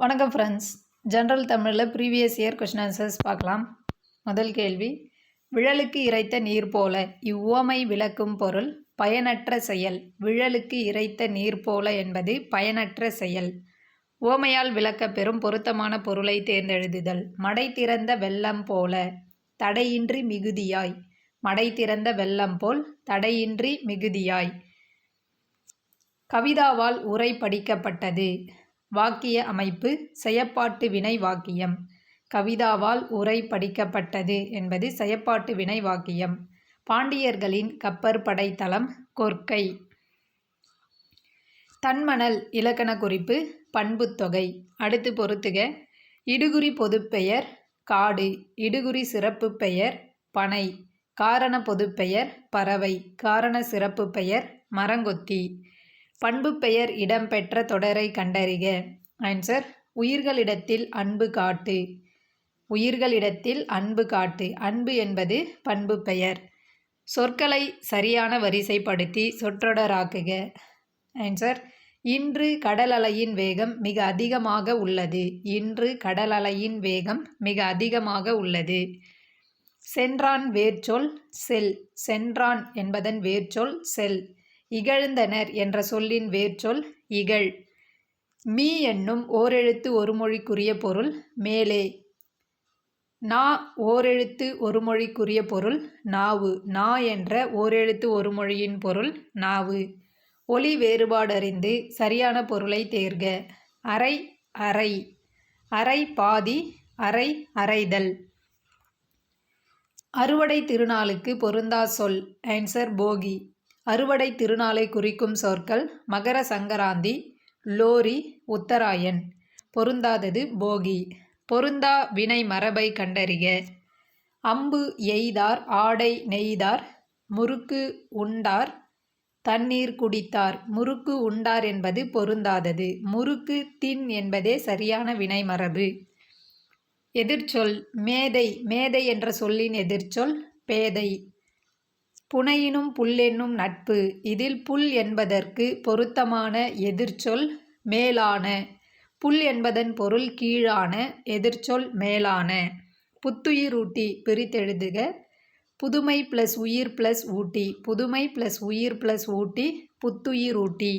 வணக்கம் friends. General தமிழில் previous year question answers பார்க்கலாம். முதல் கேள்வி, விழலுக்கு இறைத்த நீர் போல இவ்வுவமை விளக்கும் பொருள் பயனற்ற செயல். விழலுக்கு இறைத்த நீர் போல என்பது பயனற்ற செயல். உவமையால் விளக்கப் பெறும் பொருத்தமான பொருளை தேர்ந்தெழுதுதல். மடை திறந்த வெள்ளம் போல தடையின்றி மிகுதியாய். மடை திறந்த வெள்ளம் போல் தடையின்றி மிகுதியாய். கவிதாவால் உரை படிக்கப்பட்டது. வாக்கிய அமைப்பு செயப்பாட்டு வினை வாக்கியம். கவிதாவால் உரை படிக்கப்பட்டது என்பது செயப்பாட்டு வினை வாக்கியம். பாண்டியர்களின் கப்பற்படை தளம் கொற்கை. தன்மணல் இலக்கண குறிப்பு பண்புத்தொகை. அடுத்து பொறுத்துக. இடுகுறி பொதுப்பெயர் காடு. இடுகுறி சிறப்பு பெயர் பனை. காரண பொதுப்பெயர் பறவை. காரண சிறப்பு பெயர் மரங்கொத்தி. பண்பு பெயர் இடம்பெற்ற தொடரை கண்டறிக. ஆன்சர், உயிர்களிடத்தில் அன்பு காட்டு. உயிர்களிடத்தில் அன்பு காட்டு. அன்பு என்பது பண்பு பெயர். சொற்களை சரியான வரிசைப்படுத்தி சொற்றொடராக்குக. ஆன்சர், இன்று கடல் அலையின் வேகம் மிக அதிகமாக உள்ளது. இன்று கடல் அலையின் வேகம் மிக அதிகமாக உள்ளது. சென்றான் வேர்ச்சொல் செல். சென்றான் என்பதன் வேர்ச்சொல் செல். இகழ்ந்தனர் என்ற சொல்லின் வேர்ச்சொல் இகழ். மீ என்னும் ஓரெழுத்து ஒருமொழிக்குரிய பொருள் மேலே. நா ஓரெழுத்து ஒருமொழிக்குரிய பொருள் நாவு. நா என்ற ஓரெழுத்து ஒருமொழியின் பொருள் நாவு. ஒலி வேறுபாடறிந்து சரியான பொருளை தேர்க. அரை அறை. அரை பாதி. அரை அறைதல். அறுவடை திருநாளுக்கு பொருந்தா சொல். ஆன்சர், போகி. அறுவடை திருநாளை குறிக்கும் சொற்கள் மகர சங்கராந்தி, லோரி, உத்தராயன். பொருந்தாதது போகி. பொருந்தா வினை மரபை கண்டறிக. அம்பு எய்தார். ஆடை நெய்தார். முறுக்கு உண்டார். தண்ணீர் குடித்தார். முறுக்கு உண்டார் என்பது பொருந்தாதது. முறுக்கு தின் என்பதே சரியான வினை மரபு. எதிர்ச்சொல் மேதை. மேதை என்ற சொல்லின் எதிர்ச்சொல் பேதை. புனையினும் புல்லென்னும் நட்பு. இதில் புல் என்பதற்கு பொருத்தமான எதிர்ச்சொல் மேலான. புல் என்பதன் பொருள் கீழான. எதிர்ச்சொல் மேலான. புத்துயிரூட்டி பிரித்தெழுதுக. புதுமை ப்ளஸ் உயிர் ப்ளஸ் ஊட்டி. புதுமை ப்ளஸ் உயிர் ப்ளஸ் ஊட்டி புத்துயிரூட்டி.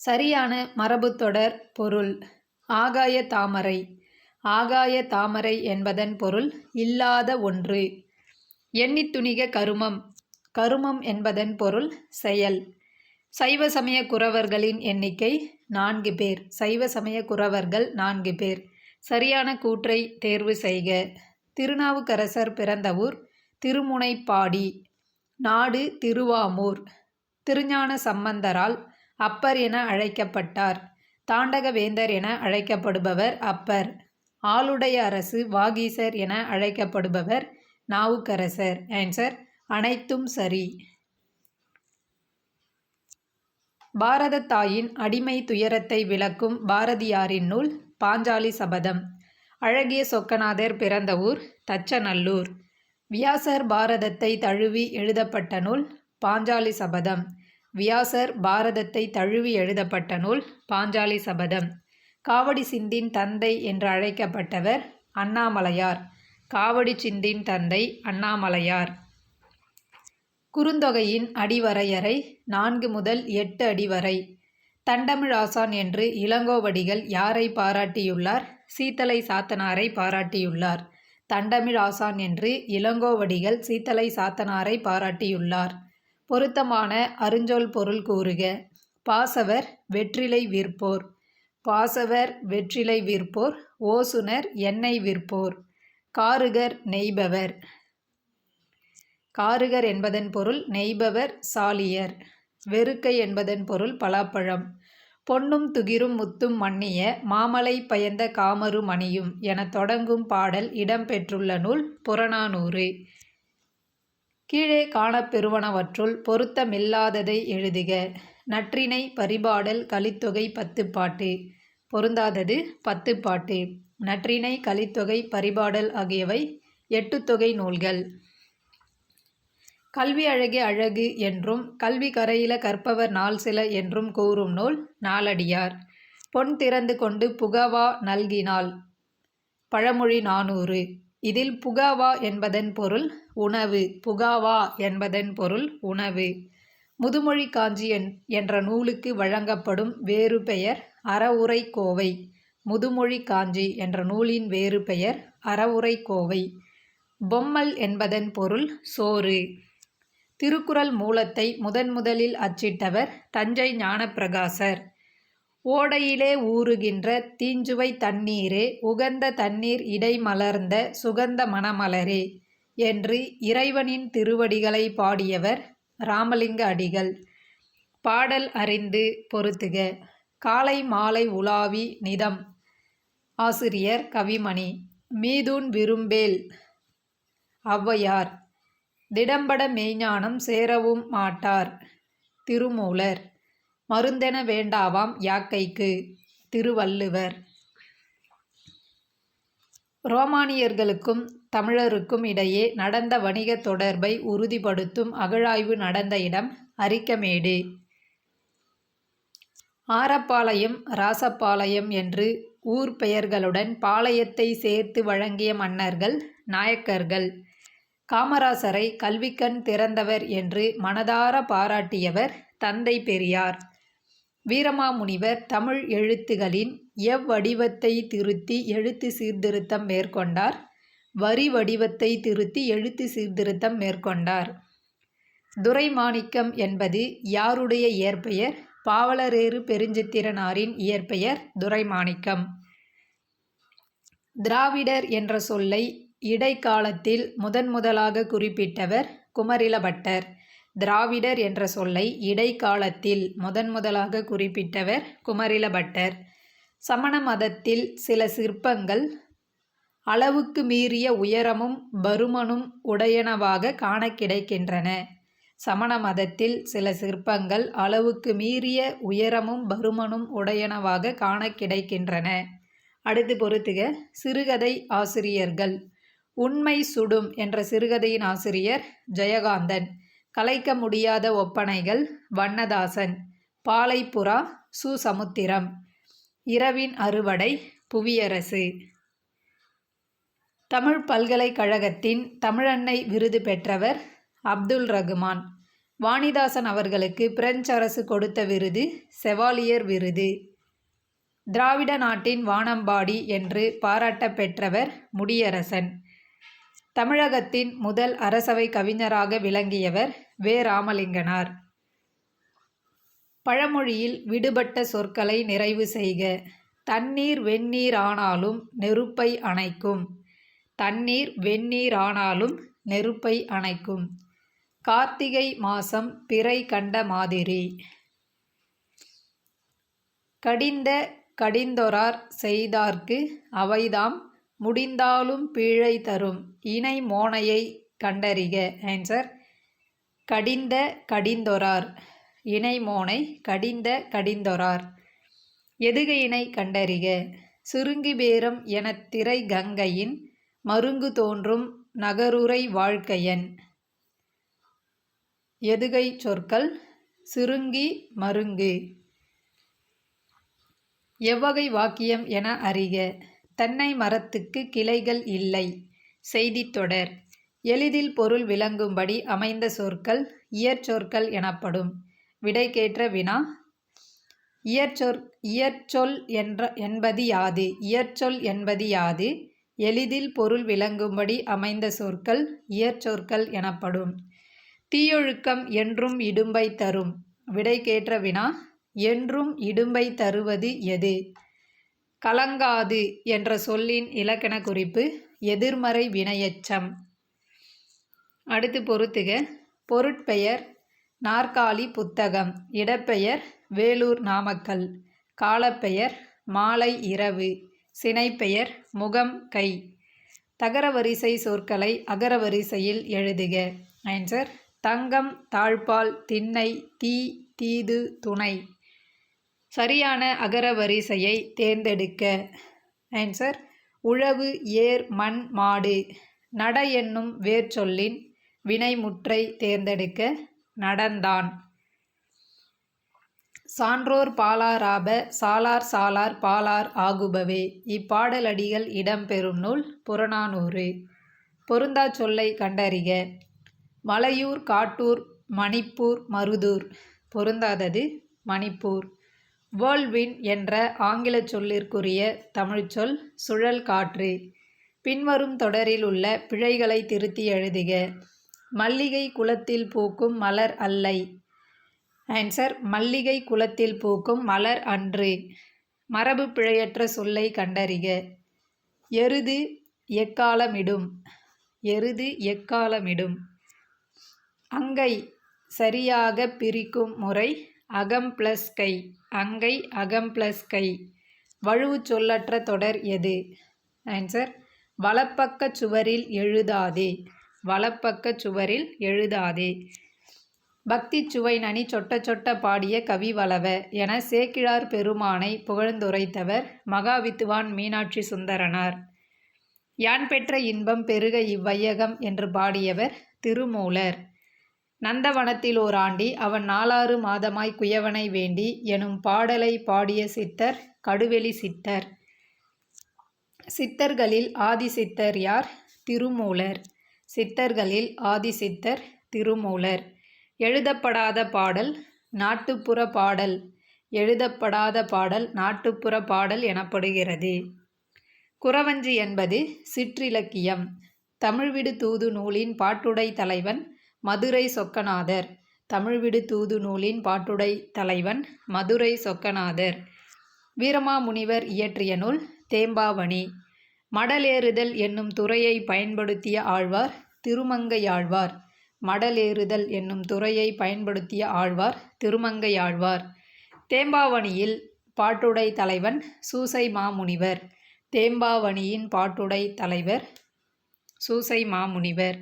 சரியான மரபுத்தொடர் பொருள் ஆகாய தாமரை. ஆகாய தாமரை என்பதன் பொருள் இல்லாத ஒன்று. எண்ணித் துணிக கருமம். கருமம் என்பதன் பொருள் செயல். சைவ சமய குரவர்களின் எண்ணிக்கை 4 பேர். சைவ சமய குரவர்கள் 4 பேர். சரியான கூற்றை தேர்வு செய்க. திருநாவுக்கரசர் பிறந்த ஊர் திருமுனைப்பாடி. நாடு திருவாமூர். திருஞான சம்பந்தரால் அப்பர் என அழைக்கப்பட்டார். தாண்டக வேந்தர் என அழைக்கப்படுபவர் அப்பர். ஆளுடைய அரசு வாகீசர் என அழைக்கப்படுபவர் நாவுக்கரசர். ஆன்சர், அனைத்தும் சரி. பாரத தாயின் அடிமை துயரத்தை விளக்கும் பாரதியாரின் நூல் பாஞ்சாலி சபதம். அழகிய சொக்கநாதர் பிறந்த ஊர் தச்சநல்லூர். வியாசர் பாரதத்தை தழுவி எழுதப்பட்ட நூல் பாஞ்சாலி சபதம். வியாசர் பாரதத்தை தழுவி எழுதப்பட்ட நூல் பாஞ்சாலி சபதம். காவடி சிந்தின் தந்தை என்று அழைக்கப்பட்டவர் அண்ணாமலையார். காவடி சிந்தின் தந்தை அண்ணாமலையார். குறுந்தொகையின் அடிவரையறை 4 முதல் 8 அடி வரை. தண்டமிழாசான் என்று இளங்கோவடிகள் யாரை பாராட்டியுள்ளார்? சீத்தலை சாத்தனாரை பாராட்டியுள்ளார். தண்டமிழாசான் என்று இளங்கோவடிகள் சீத்தலை சாத்தனாரை பாராட்டியுள்ளார். பொருத்தமான அருஞ்சொல் பொருள் கூறுக. பாசவர் வெற்றிலை விற்போர். பாசவர் வெற்றிலை விற்போர். ஓசுனர் எண்ணெய் விற்போர். காருகர் நெய்பவர். காருகர் என்பதன் பொருள் நெய்பவர் சாலியர். வெறுக்கை என்பதன் பொருள் பலாப்பழம். பொன்னும் துகிரும் முத்தும் மன்னிய மாமலை பயந்த காமரு மணியும் என தொடங்கும் பாடல் இடம்பெற்றுள்ள நூல் புறநானூறு. கீழே காணப்பெறுவனவற்றுள் பொருத்தமில்லாததை எழுதுக. நற்றிணை பரிபாடல் கலித்தொகை 10 பாட்டு. பொருந்தாதது 10 பாட்டு. நற்றிணை கலித்தொகை பரிபாடல் ஆகியவை 8 தொகை நூல்கள். கல்வி அழகே அழகு என்றும் கல்வி கரையில கற்பவர் நாள் சில என்றும் கூறும் நூல் நாலடியார். பொன் திறந்து கொண்டு புகவா நல்கினாள். பழமொழி 400. இதில் புகாவா என்பதன் பொருள் உணவு. புகாவா என்பதன் பொருள் உணவு. முதுமொழி காஞ்சி என்ற நூலுக்கு வழங்கப்படும் வேறு பெயர் அறவுரை கோவை. முதுமொழி காஞ்சி என்ற நூலின் வேறு பெயர் அறவுரை கோவை. பொம்மல் என்பதன் பொருள் சோறு. திருக்குறள் மூலத்தை முதலில் அச்சிட்டவர் தஞ்சை ஞானப்பிரகாசர். ஓடையிலே ஊறுகின்ற தீஞ்சுவை தண்ணீரே உகந்த தண்ணீர் இடைமலர்ந்த சுகந்த மணமலரே என்று இறைவனின் திருவடிகளை பாடியவர் ராமலிங்க அடிகள். பாடல் அறிந்து பொருத்துக. காலை மாலை உலாவி நிதம். ஆசிரியர் கவிமணி. மீதூன் விரும்பேல் ஔவையார். திடம்பட மெய்ஞானம் சேரவும் மாட்டார். திருமூலர். மருந்தென வேண்டாவாம் யாக்கைக்கு. திருவள்ளுவர். ரோமானியர்களுக்கும் தமிழருக்கும் இடையே நடந்த வணிக தொடர்பை உறுதிப்படுத்தும் அகழாய்வு நடந்த இடம் அரிக்கமேடு. ஆரப்பாளையம் ராசப்பாளையம் என்று ஊர் பெயர்களுடன் பாளையத்தை சேர்த்து வழங்கிய மன்னர்கள் நாயக்கர்கள். காமராசரை கல்விக்கண் திறந்தவர் என்று மனதார பாராட்டியவர் தந்தை பெரியார். வீரமாமுனிவர் தமிழ் எழுத்துகளின் எவ்வடிவத்தை திருத்தி எழுத்து சீர்திருத்தம் மேற்கொண்டார். வரி வடிவத்தை திருத்தி எழுத்து சீர்திருத்தம் மேற்கொண்டார். துரைமாணிக்கம் என்பது யாருடைய இயற்பெயர்? பாவலரேறு பெருஞ்சித்திரனாரின் இயற்பெயர் துரைமாணிக்கம். திராவிடர் என்ற சொல்லை இடைக்காலத்தில் முதலாக குறிப்பிட்டவர் குமரிலபட்டர். திராவிடர் என்ற சொல்லை இடைக்காலத்தில் முதலாக குறிப்பிட்டவர் குமரிலபட்டர். சமண மதத்தில் சில சிற்பங்கள் அளவுக்கு மீறிய உயரமும் பருமனும் உடையனவாக காண கிடைக்கின்றன. சமண மதத்தில் சில சிற்பங்கள் அளவுக்கு மீறிய உயரமும் பருமனும் உடையனவாக காண கிடைக்கின்றன. அடுத்து பொறுத்துக. சிறுகதை ஆசிரியர்கள். உண்மை சுடும் என்ற சிறுகதையின் ஆசிரியர் ஜெயகாந்தன். கலைக்க முடியாத ஒப்பனைகள் வண்ணதாசன். பாலைப்புறா சு. சமுத்திரம். இரவின் அறுவடை புவியரசு. தமிழ் பல்கலைக்கழகத்தின் தமிழன்னை விருது பெற்றவர் அப்துல் ரகுமான். வாணிதாசன் அவர்களுக்கு பிரெஞ்சு அரசு கொடுத்த விருது செவாலியர் விருது. திராவிட நாட்டின் வானம்பாடி என்று பாராட்ட பெற்றவர் முடியரசன். தமிழகத்தின் முதல் அரசவை கவிஞராக விளங்கியவர் வே. ராமலிங்கனார். பழமொழியில் விடுபட்ட சொற்களை நிறைவு செய்க. தண்ணீர் வெந்நீர் ஆனாலும் நெருப்பை அணைக்கும். தண்ணீர் வெந்நீர் ஆனாலும் நெருப்பை அணைக்கும். கார்த்திகை மாசம் பிறை கண்ட மாதிரி. கடிந்தொரார் செய்தார்க்கு அவைதாம் முடிந்தாலும் பீழை தரும். இணை மோனையை கண்டறிக. ஆன்சர் கடிந்தொரார். இணை மோனை கடிந்தொரார். எதுகையினை கண்டறிக. சுருங்கி பேரம் எனத் திரை கங்கையின் மருங்கு தோன்றும் நகருரை வாழ்க்கையன். எதுகை சொற்கள் சுருங்கி மருங்கு. எவ்வகை வாக்கியம் என அறிக. தென்னை மரத்துக்கு கிளைகள் இல்லை. செய்தித்தொடர். எளிதில் பொருள் விளங்கும்படி அமைந்த சொற்கள் இயற்சொற்கள் எனப்படும். விடைக்கேற்ற வினா. இயற்சொல் என்பது யாது? இயற்சொல் என்பது யாது? எளிதில் பொருள் விளங்கும்படி அமைந்த சொற்கள் இயற்சொற்கள் எனப்படும். தீயொழுக்கம் என்றும் இடும்பை தரும். விடைக்கேற்ற வினா. என்றும் இடும்பை தருவது எது? கலங்காது என்ற சொல்லின் இலக்கண குறிப்பு எதிர்மறை வினையெச்சம். அடுத்து பொறுத்துக. பொருட்பெயர் நாற்காலி புத்தகம். இடப்பெயர் வேலூர் நாமக்கல். காலப்பெயர் மாலை இரவு. சினைப்பெயர் முகம் கை. தகரவரிசை சொற்களை அகரவரிசையில் எழுதுக. ஆன்சர் தங்கம் தாழ்பால் திண்ணை தீ தீது துணை. சரியான அகரவரிசையை தேர்ந்தெடுக்க. ஆன்சர் உழவு ஏர் மண் மாடு. நட என்னும் வேர்ச்சொல்லின் வினைமுற்றை தேர்ந்தெடுக்க. நடந்தான். சான்றோர் பாலாராப சாலார் சாலார் பாலார் ஆகுபவே. இப்பாடலடிகள் இடம்பெறும் நூல் புறநானூறு. பொருந்தாச் சொல்லை கண்டறிக. மலையூர், காட்டூர், மணிப்பூர், மருதூர். பொருந்தாதது மணிப்பூர். வேர்ல்வின் என்ற ஆங்கிலச் சொல்லிற்குரிய தமிழ்ச்சொல் சுழல் காற்று. பின்வரும் தொடரில் உள்ள பிழைகளை திருத்தி எழுதுக. மல்லிகை குளத்தில் பூக்கும் மலர் அல்லை. ஆன்சர் மல்லிகை குளத்தில் பூக்கும் மலர் அன்று. மரபு பிழையற்ற சொல்லை கண்டறிக. எருது எக்காலமிடும். எருது எக்காலமிடும். அங்கை சரியாக பிரிக்கும் முறை அகம் ப்ளஸ் கை. அங்கை அகம் ப்ளஸ் கை. வழுவு சொல்லற்ற தொடர் எது? ஆன்சர் வலப்பக்க சுவரில் எழுதாதே. வலப்பக்க சுவரில் எழுதாதே. பக்தி சுவை நனி சொட்ட சொட்ட பாடிய கவி வளவ என சேக்கிழார் பெருமானை புகழ்ந்துரைத்தவர் மகாவித்துவான் மீனாட்சி சுந்தரனார். யான் பெற்ற இன்பம் பெருக இவ்வையகம் என்று பாடியவர் திருமூலர். நந்தவனத்தில் ஓர் ஆண்டி அவன் 4 மாதமாய் குயவனை வேண்டி எனும் பாடலை பாடிய சித்தர் கடுவெளி சித்தர். சித்தர்களில் ஆதிசித்தர் யார்? திருமூலர். சித்தர்களில் ஆதிசித்தர் திருமூலர். எழுதப்படாத பாடல் நாட்டுப்புற பாடல். எழுதப்படாத பாடல் நாட்டுப்புற பாடல் எனப்படுகிறது. குறவஞ்சி என்பது சிற்றிலக்கியம். தமிழ்விடு தூது நூலின் பாட்டுடை தலைவன் மதுரை சொக்கநாதர். தமிழ்விடு தூது நூலின் பாட்டுடை தலைவன் மதுரை சொக்கநாதர். வீரமாமுனிவர் இயற்றிய நூல் தேம்பாவணி. மடலேறுதல் என்னும் துறையை பயன்படுத்திய ஆழ்வார் திருமங்கையாழ்வார். மடலேறுதல் என்னும் துறையை பயன்படுத்திய ஆழ்வார் திருமங்கையாழ்வார். தேம்பாவணியில் பாட்டுடை தலைவன் சூசை மாமுனிவர். தேம்பாவணியின் பாட்டுடை தலைவர் சூசை மாமுனிவர்.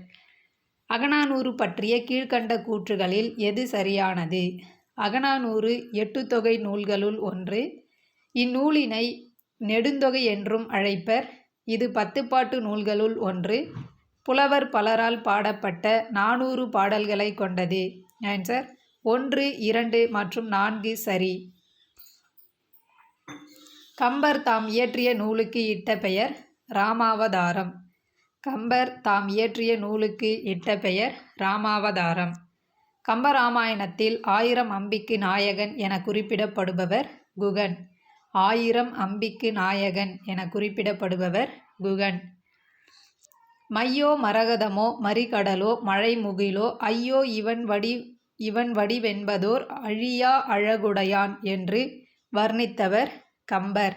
அகநானூறு பற்றிய கீழ்க்கண்ட கூற்றுகளில் எது சரியானது? அகநானூறு 8 தொகை நூல்களுள் ஒன்று. இந்நூலினை நெடுந்தொகை என்றும் அழைப்பர். இது 10 பாட்டு நூல்களுள் ஒன்று. புலவர் பலரால் பாடப்பட்ட 400 பாடல்களை கொண்டது. ஆன்சர் 1, 2 மற்றும் 4 சரி. கம்பர் தாம் இயற்றிய நூலுக்கு இட்ட பெயர் ராமாவதாரம். கம்பர் தாம் இயற்றிய நூலுக்கு இட்ட பெயர் ராமாவதாரம். கம்பராமாயணத்தில் 1000 அம்பிக்கு நாயகன் என குறிப்பிடப்படுபவர் குகன். 1000 அம்பிக்கு நாயகன் என குறிப்பிடப்படுபவர் குகன். மையோ மரகதமோ மறிகடலோ மழைமுகிலோ ஐயோ இவன் வடிவென்பதோர் அழியா அழகுடையான் என்று வர்ணித்தவர் கம்பர்.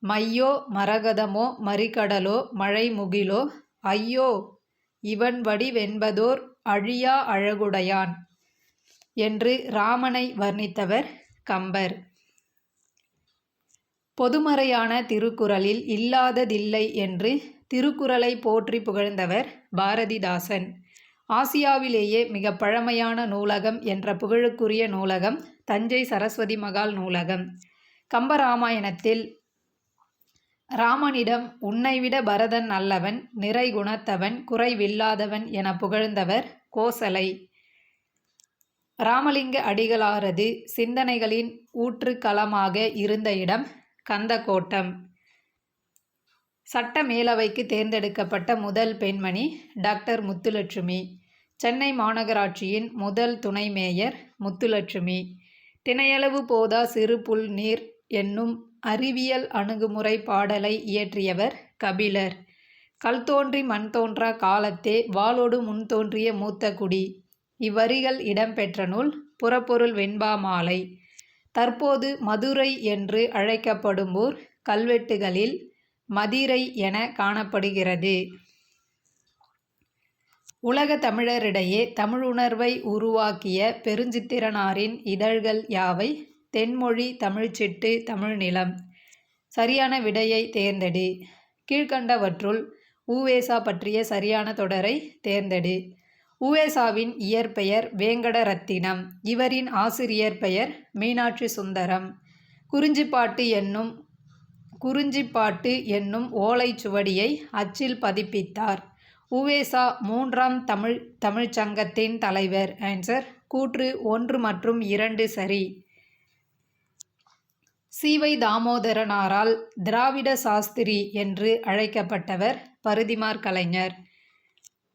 மையோ மரகதமோ மறிகடலோ மழைமுகிலோ ஐயோ இவன் வடிவென்பதோர் அழியா அழகுடையான் என்று ராமனை வர்ணித்தவர் கம்பர். பொதுமறையான திருக்குறளில் இல்லாததில்லை என்று திருக்குறளை போற்றி புகழ்ந்தவர் பாரதிதாசன். ஆசியாவிலேயே மிக பழமையான நூலகம் என்ற புகழுக்குரிய நூலகம் தஞ்சை சரஸ்வதி மகால் நூலகம். கம்பராமாயணத்தில் ராமனிடம் உன்னைவிட பரதன் நல்லவன், நிறை குணத்தவன், குறைவில்லாதவன் என புகழ்ந்தவர் கோசலை. ராமலிங்க அடிகளாரது சிந்தனைகளின் ஊற்றுக்களமாக இருந்த இடம் கந்தக்கோட்டம். சட்ட மேலவைக்கு தேர்ந்தெடுக்கப்பட்ட முதல் பெண்மணி டாக்டர் முத்துலட்சுமி. சென்னை மாநகராட்சியின் முதல் துணை மேயர் முத்துலட்சுமி. தினையளவு போதா சிறு புல் நீர் என்னும் அறிவியல் அணுகுமுறை பாடலை இயற்றியவர் கபிலர். கல் தோன்றி மண் தோன்றா காலத்தே வாளோடு முன் தோன்றிய மூத்த குடி. இவ்வரிகள் இடம்பெற்ற நூல் புறப்பொருள் வெண்பா மாலை. தற்போது மதுரை என்று அழைக்கப்படும் ஊர் கல்வெட்டுகளில் மதிரை என காணப்படுகிறது. உலக தமிழரிடையே தமிழுணர்வை உருவாக்கிய பெருஞ்சித்திரனாரின் இதழ்கள் யாவை? தென்மொழி, தமிழ்ச்சிட்டு, தமிழ்நிலம். சரியான விடையை தேர்ந்தெடு. கீழ்கண்டவற்றுள் உவேசா பற்றிய சரியான தொடரை தேர்ந்தெடு. உவேசாவின் இயற்பெயர் வேங்கடரத்தினம். இவரின் ஆசிரியர் பெயர் மீனாட்சி சுந்தரம். குறிஞ்சிப்பாட்டு என்னும் ஓலைச்சுவடியை அச்சில் பதிப்பித்தார். உவேசா 3ஆம் தமிழ்ச் சங்கத்தின் தலைவர். ஆன்சர் கூற்று 1 மற்றும் 2 சரி. சி.வை. தாமோதரனாரால் திராவிட சாஸ்திரி என்று அழைக்கப்பட்டவர் பரிதிமாற் கலைஞர்.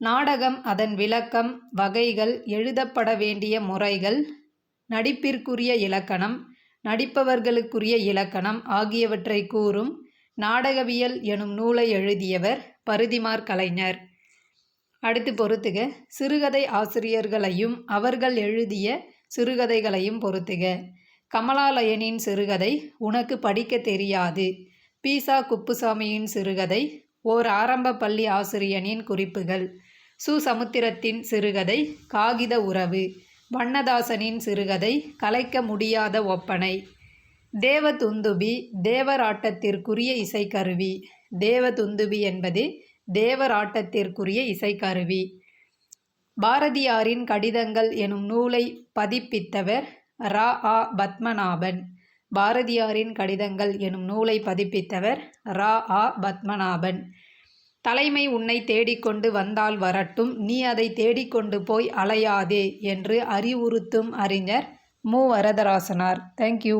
நாடகம், அதன் விளக்கம், வகைகள், எழுதப்பட வேண்டிய முறைகள், நடிப்பிற்குரிய இலக்கணம், நடிப்பவர்களுக்குரிய இலக்கணம் ஆகியவற்றை கூறும் நாடகவியல் எனும் நூலை எழுதியவர் பரிதிமாற் கலைஞர். அடுத்து பொறுத்துக. சிறுகதை ஆசிரியர்களையும் அவர்கள் எழுதிய சிறுகதைகளையும் பொறுத்துக. கமலாலயனின் சிறுகதை உனக்கு படிக்க தெரியாது. பீசா குப்புசாமியின் சிறுகதை ஓர் ஆரம்ப பள்ளி ஆசிரியனின் குறிப்புகள். சு. சமுத்திரத்தின் சிறுகதை காகித உறவு. வண்ணதாசனின் சிறுகதை கலைக்க முடியாத ஒப்பனை. தேவதுந்துபி தேவராட்டத்திற்குரிய இசைக்கருவி. தேவதுந்துபி என்பது தேவராட்டத்திற்குரிய இசைக்கருவி. பாரதியாரின் கடிதங்கள் எனும் நூலை பதிப்பித்தவர் ரா. ஆ. பத்மநாபன். பாரதியாரின் கடிதங்கள் எனும் நூலை பதிப்பித்தவர் ரா. ஆ. பத்மநாபன். தலைமை உன்னை தேடிக்கொண்டு வந்தால் வரட்டும், நீ அதை தேடிக்கொண்டு போய் அலையாதே என்று அறிவுறுத்தும் அறிஞர் மு. வரதராசனார். தேங்க்யூ.